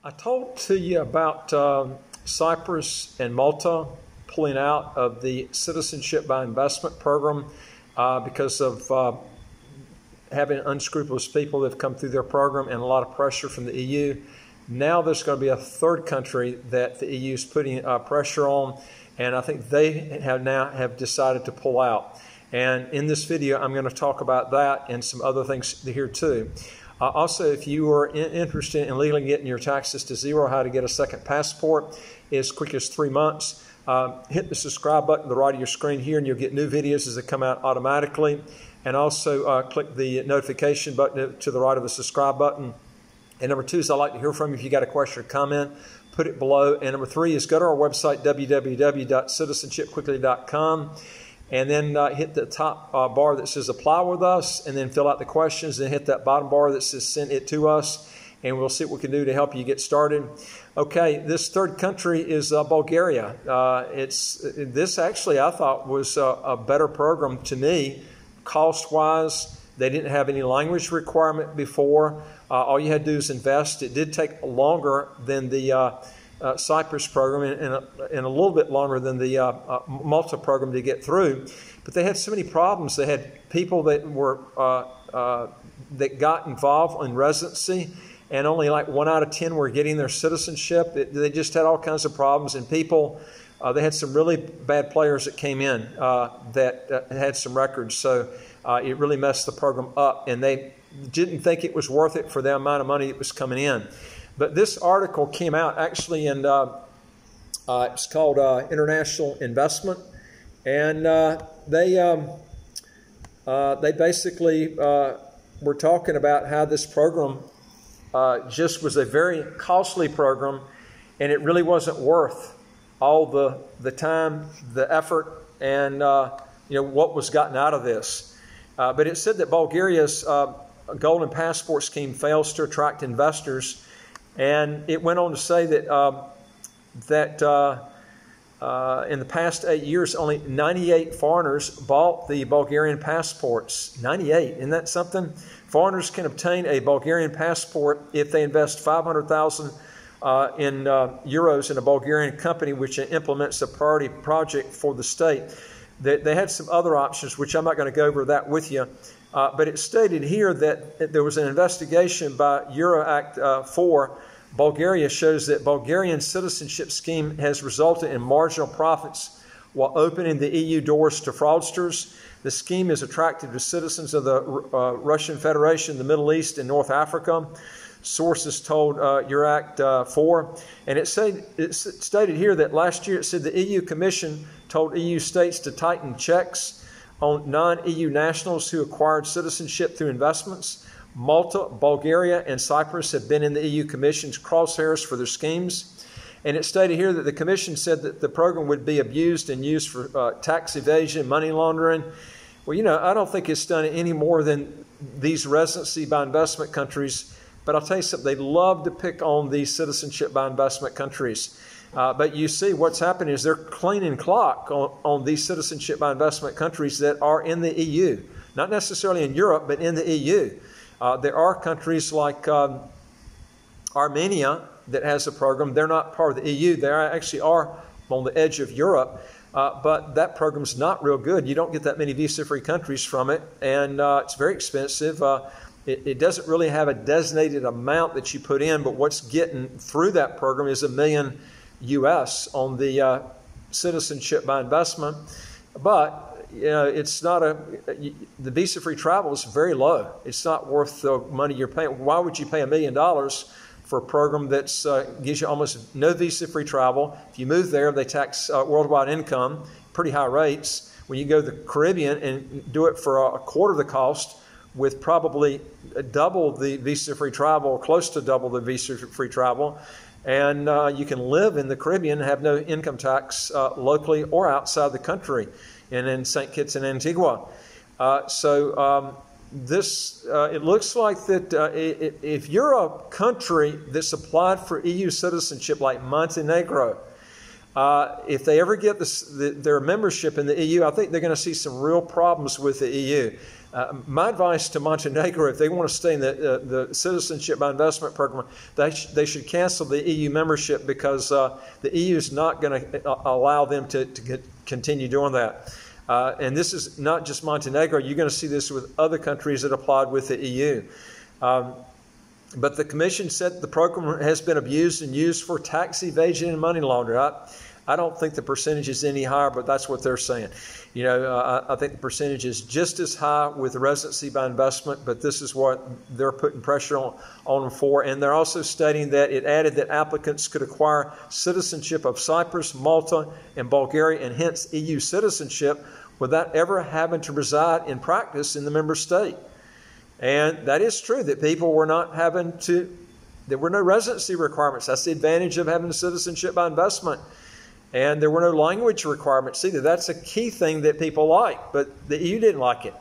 I talked to you about Cyprus and Malta pulling out of the Citizenship by Investment program because of having unscrupulous people that have come through their program and a lot of pressure from the EU. Now there's going to be a third country that the EU is putting pressure on, and I think they have decided to pull out. And in this video, I'm going to talk about that and some other things here too. Also, if you are interested in legally getting your taxes to zero, how to get a second passport as quick as 3 months, hit the subscribe button to the right of your screen here, and you'll get new videos as they come out automatically. And also click the notification button to the right of the subscribe button. And number 2 is I'd like to hear from you. If you got a question or comment, put it below. And number 3 is go to our website, www.citizenshipquickly.com. And then hit the top bar that says apply with us, and then fill out the questions, and hit that bottom bar that says send it to us, and we'll see what we can do to help you get started. Okay, this third country is Bulgaria. This actually I thought was a better program to me, cost-wise. They didn't have any language requirement before. All you had to do is invest. It did take longer than the Cyprus program and a little bit longer than the Malta program to get through, but they had so many problems. They had people that were that got involved in residency, and only like 1 out of 10 were getting their citizenship. They just had all kinds of problems, and people. They had some really bad players that came in that had some records, so it really messed the program up, and they didn't think it was worth it for the amount of money that was coming in. But this article came out actually in, it's called International Investment, and they basically were talking about how this program just was a very costly program, and it really wasn't worth all the time, the effort, and what was gotten out of this. But it said that Bulgaria's Golden Passport scheme fails to attract investors. And it went on to say that in the past 8 years, only 98 foreigners bought the Bulgarian passports. 98, isn't that something? Foreigners can obtain a Bulgarian passport if they invest 500,000 in euros in a Bulgarian company which implements a priority project for the state. They had some other options, which I'm not going to go over that with you. But it stated here that there was an investigation by Euro-Act 4. Bulgaria shows that Bulgarian citizenship scheme has resulted in marginal profits while opening the EU doors to fraudsters. The scheme is attractive to citizens of the Russian Federation, the Middle East, and North Africa. Sources told Euro-Act 4. And it stated here that last year it said the EU Commission told EU states to tighten checks on non-EU nationals who acquired citizenship through investments. Malta, Bulgaria, and Cyprus have been in the EU Commission's crosshairs for their schemes. And it stated here that the Commission said that the program would be abused and used for tax evasion, money laundering. Well, I don't think it's done any more than these residency by investment countries. But I'll tell you something, they love to pick on these citizenship by investment countries. But you see what's happening is they're cleaning clock on these citizenship by investment countries that are in the EU. Not necessarily in Europe, but in the EU. There are countries like Armenia that has a program. They're not part of the EU. They actually are on the edge of Europe. But that program's not real good. You don't get that many visa-free countries from it. And it's very expensive. It doesn't really have a designated amount that you put in. But what's getting through that program is $1 million US on the citizenship by investment. But it's not the visa-free travel is very low. It's not worth the money you're paying. Why would you pay $1 million for a program that gives you almost no visa-free travel? If you move there, they tax worldwide income, pretty high rates. When you go to the Caribbean and do it for a quarter of the cost with probably double the visa-free travel, close to double the visa-free travel, and you can live in the Caribbean and have no income tax locally or outside the country, and in St. Kitts and Antigua. It looks like that if you're a country that's applied for EU citizenship like Montenegro, if they ever get their membership in the EU, I think they're going to see some real problems with the EU. My advice to Montenegro, if they want to stay in the Citizenship by Investment program, they should cancel the EU membership, because the EU is not going to allow them to continue doing that. And this is not just Montenegro. You're going to see this with other countries that applied with the EU. But the Commission said the program has been abused and used for tax evasion and money laundering. I don't think the percentage is any higher, but that's what they're saying. You know, I think the percentage is just as high with residency by investment, but this is what they're putting pressure on them for. And they're also stating that it added that applicants could acquire citizenship of Cyprus, Malta, and Bulgaria, and hence EU citizenship, without ever having to reside in practice in the member state. And that is true, that people were not having to, there were no residency requirements. That's the advantage of having citizenship by investment. And there were no language requirements either. That's a key thing that people like, but the EU didn't like it.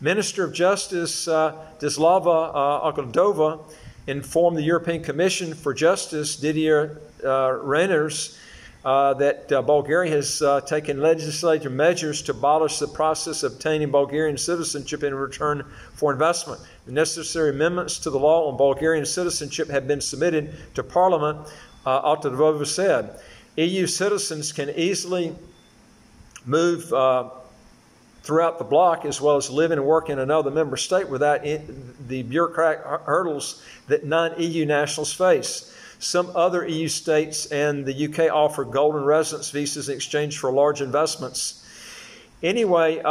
Minister of Justice Dislava Okoldova informed the European Commission for Justice, Didier Reynders, that Bulgaria has taken legislative measures to abolish the process of obtaining Bulgarian citizenship in return for investment. The necessary amendments to the law on Bulgarian citizenship have been submitted to Parliament, Okoldova said. EU citizens can easily move throughout the bloc, as well as live and work in another member state without the bureaucratic hurdles that non-EU nationals face. Some other EU states and the UK offer golden residence visas in exchange for large investments. Anyway,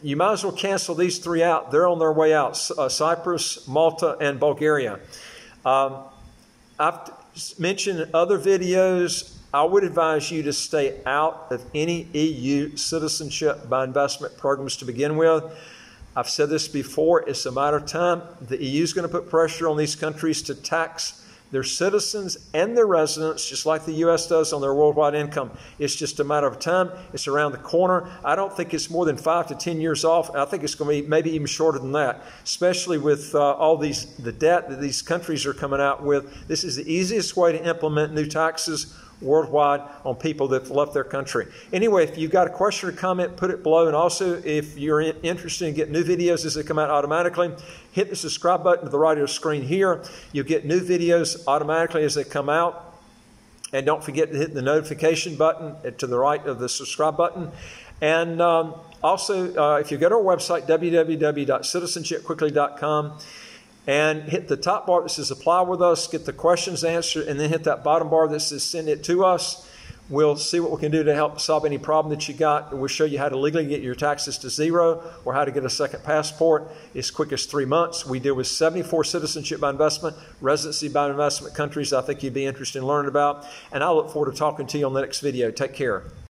you might as well cancel these three out. They're on their way out: Cyprus, Malta, and Bulgaria. I've mentioned in other videos, I would advise you to stay out of any EU citizenship by investment programs to begin with. I've said this before, it's a matter of time. The EU is going to put pressure on these countries to tax their citizens and their residents, just like the U.S. does on their worldwide income. It's just a matter of time. It's around the corner. I don't think it's more than 5 to 10 years off. I think it's going to be maybe even shorter than that, especially with all the debt that these countries are coming out with. This is the easiest way to implement new taxes worldwide on people that left their country. Anyway, if you've got a question or comment, put it below. And also, if you're interested in getting new videos as they come out automatically, hit the subscribe button to the right of the screen here. You'll get new videos automatically as they come out. And don't forget to hit the notification button to the right of the subscribe button. And also, if you go to our website, www.citizenshipquickly.com, and hit the top bar that says apply with us, get the questions answered, and then hit that bottom bar that says send it to us. We'll see what we can do to help solve any problem that you got. And we'll show you how to legally get your taxes to zero, or how to get a second passport as quick as 3 months. We deal with 74 citizenship by investment, residency by investment countries I think you'd be interested in learning about. And I look forward to talking to you on the next video. Take care.